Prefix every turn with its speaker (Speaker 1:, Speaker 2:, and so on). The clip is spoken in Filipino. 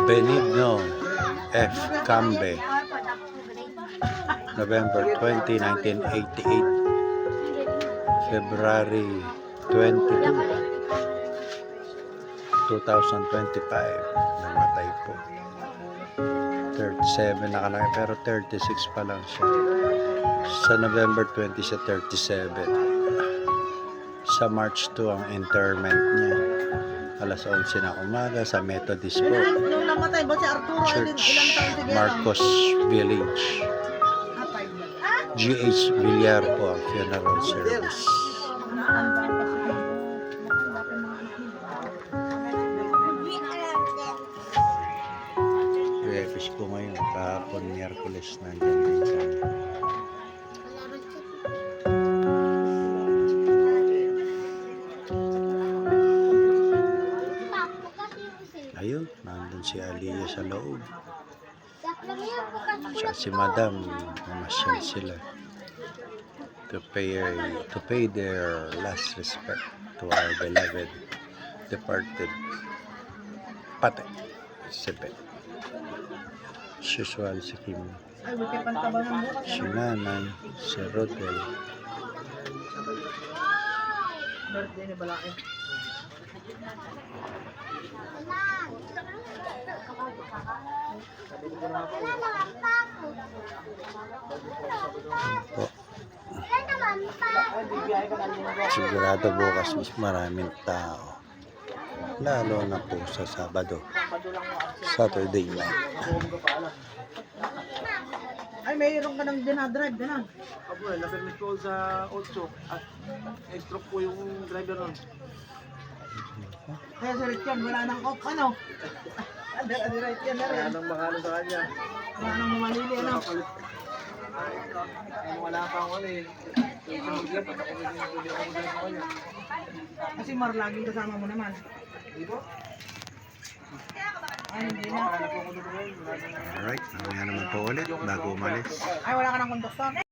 Speaker 1: Benigno F. Cambe, November 20, 1988, February 22, 2025, namatay po. 37 nakalagay pero 36 pa lang siya. Sa November 20 siya 37. Sa March 2 ang interment niya. Alas 11 na umaga sa Methodist po.
Speaker 2: Nung namatay ba si Arturo?
Speaker 1: Church
Speaker 2: Ilang taon siguro?
Speaker 1: Marcos Village. GH Villar po ang funeral service. Repis po ngayon, kahapon Miyerkules nandiyan din kami. Ayun, nandun si Aliyah sa loob. Siya si Madam, namasyal sila to pay their last respect to our beloved departed Pate Sebe. As usual, si Kim, si Nanay, si Rodel.
Speaker 2: Birthday ni Balake.
Speaker 1: Po. Sigurado bukas mas maraming tao. Lalo na po sa Sabado. Saturday night.
Speaker 2: Ay, mayroon ka ng dinadrive, gano'n.
Speaker 3: Apo, na-permit ko sa 8 at na-stroke po yung driver nun.
Speaker 2: Kaya si Richard, wala nang off, ano? Ano Richard na rin.
Speaker 3: Kaya nang makalo sa kanya.
Speaker 2: Wala nang mamalili, ano?
Speaker 3: Ay, wala pa ako ano eh. Social media, pati ako hindi ako dahil sa kanya.
Speaker 2: Kasi Mar, laging kasama mo naman.
Speaker 3: Di ba?
Speaker 2: Ay, hindi na.
Speaker 3: Wala po ako doon.
Speaker 1: Alright, mamaya naman po ulit bago umalis.
Speaker 2: Ay, wala ka ng konduktor.